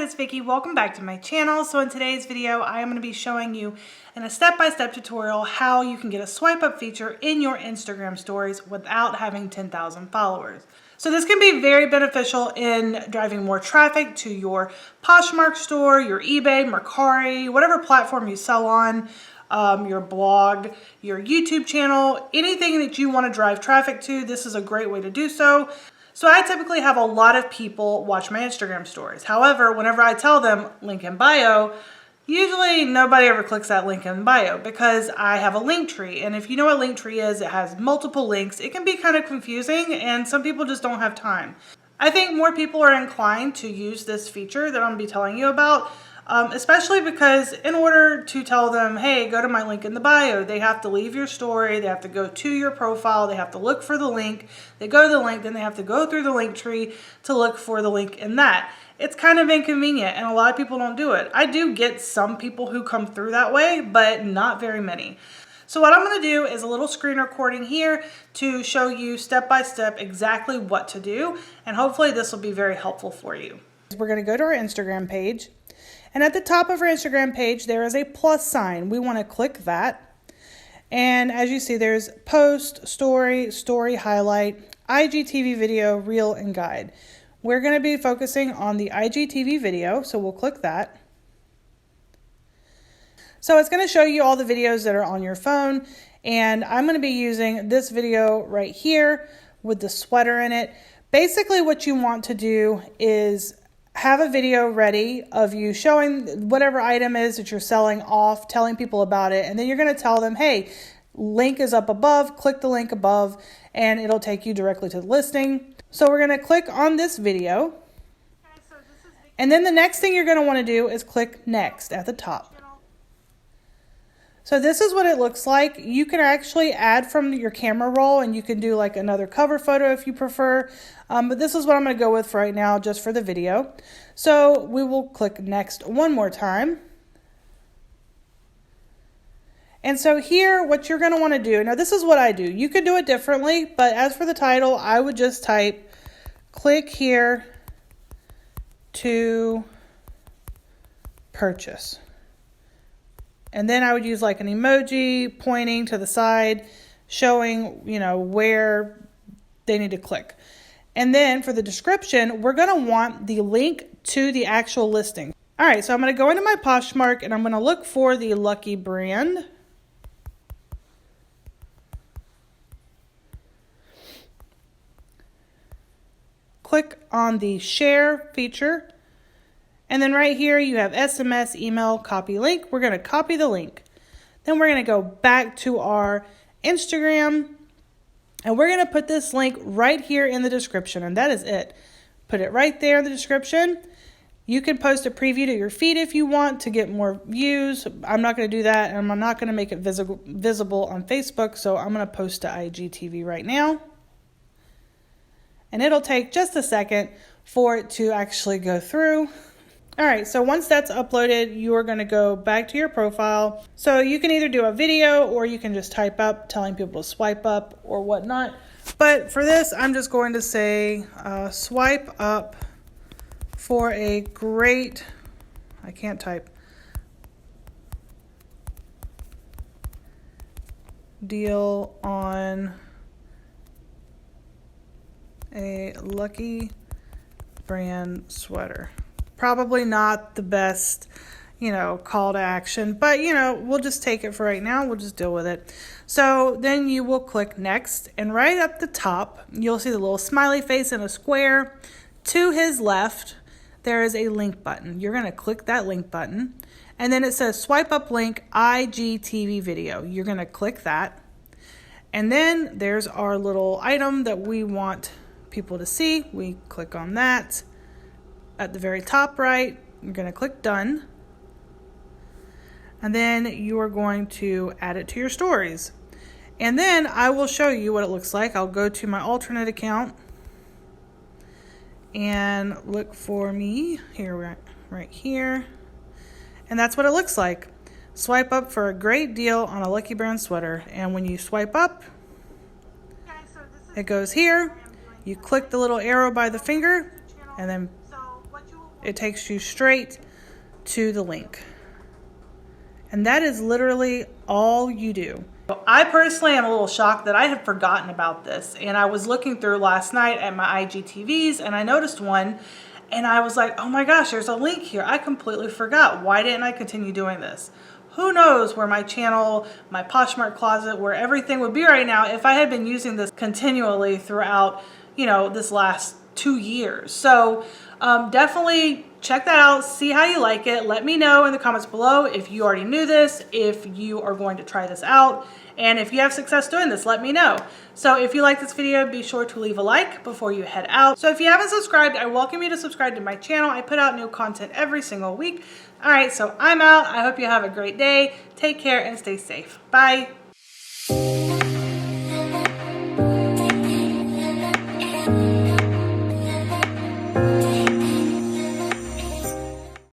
it's Vicky. Welcome back to my channel. So in today's video, I am going to be showing you in a step-by-step tutorial how you can get a swipe up feature in your Instagram stories without having 10,000 followers. So this can be very beneficial in driving more traffic to your Poshmark store, your eBay, Mercari, whatever platform you sell on, your blog, your YouTube channel, anything that you want to drive traffic to. This is a great way to do so. So I typically have a lot of people watch my Instagram stories. However, whenever I tell them link in bio, usually nobody ever clicks that link in bio because I have a link tree. And if you know what link tree is, it has multiple links. It can be kind of confusing and some people just don't have time. I think more people are inclined to use this feature that I'm going to be telling you about. Especially because in order to tell them, hey, go to my link in the bio, they have to leave your story, they have to go to your profile, they have to look for the link, they go to the link, then they have to go through the link tree to look for the link in that. It's kind of inconvenient and a lot of people don't do it. I do get some people who come through that way, but not very many. So what I'm going to do is a little screen recording here to show you step by step exactly what to do, and hopefully this will be very helpful for you. We're going to go to our Instagram page. And at the top of our Instagram page, there is a plus sign. We want to click that. And as you see, there's post, story, story highlight, IGTV video, reel, and guide. We're going to be focusing on the IGTV video, so we'll click that. So it's going to show you all the videos that are on your phone. And I'm going to be using this video right here with the sweater in it. Basically, what you want to do is have a video ready of you showing whatever item is that you're selling off, telling people about it, and then you're going to tell them, hey, link is up above, click the link above, and it'll take you directly to the listing. So we're going to click on this video, and then the next thing you're going to want to do is click next at the top. So this is what it looks like. You can actually add from your camera roll and you can do like another cover photo if you prefer. But this is what I'm going to go with for right now just for the video. So we will click next one more time. And so here what you're going to want to do, now this is what I do. You could do it differently, but as for the title, I would just type click here to purchase. And then I would use like an emoji pointing to the side, showing, where they need to click. And then for the description, we're going to want the link to the actual listing. All right, so I'm going to go into my Poshmark and I'm going to look for the Lucky brand. Click on the share feature. And then right here you have SMS, email, copy link. We're going to copy the link. Then we're going to go back to our Instagram and we're going to put this link right here in the description, and that is it. Put it right there in the description. You can post a preview to your feed if you want to get more views. I'm not going to do that, and I'm not going to make it visible on Facebook, so I'm going to post to IGTV right now. And it'll take just a second for it to actually go through. All right, so once that's uploaded, you are going to go back to your profile. So you can either do a video or you can just type up telling people to swipe up or whatnot. But for this, I'm just going to say swipe up for a great, I can't type, deal on a Lucky brand sweater. Probably not the best, call to action, but, we'll just take it for right now. We'll just deal with it. So then you will click next, and right up the top, you'll see the little smiley face in a square. To his left, there is a link button. You're going to click that link button, and then it says swipe up link IGTV video. You're going to click that, and then there's our little item that we want people to see. We click on that. At the very top right, you're going to click done. And then you are going to add it to your stories. And then I will show you what it looks like. I'll go to my alternate account and look for me here, right here. And that's what it looks like. Swipe up for a great deal on a Lucky brand sweater. And when you swipe up, it goes here. You click the little arrow by the finger and then it takes you straight to the link. And that is literally all you do. I personally am a little shocked that I had forgotten about this. And I was looking through last night at my IGTVs and I noticed one and I was like, oh my gosh, there's a link here. I completely forgot. Why didn't I continue doing this? Who knows where my channel, my Poshmark closet, where everything would be right now if I had been using this continually throughout, this last 2 years. So definitely check that out, see how you like it. Let me know in the comments below if you already knew this, if you are going to try this out, and if you have success doing this, let me know. So if you like this video, be sure to leave a like before you head out. So if you haven't subscribed, I welcome you to subscribe to my channel. I put out new content every single week. All right, so I'm out. I hope you have a great day. Take care and stay safe. Bye.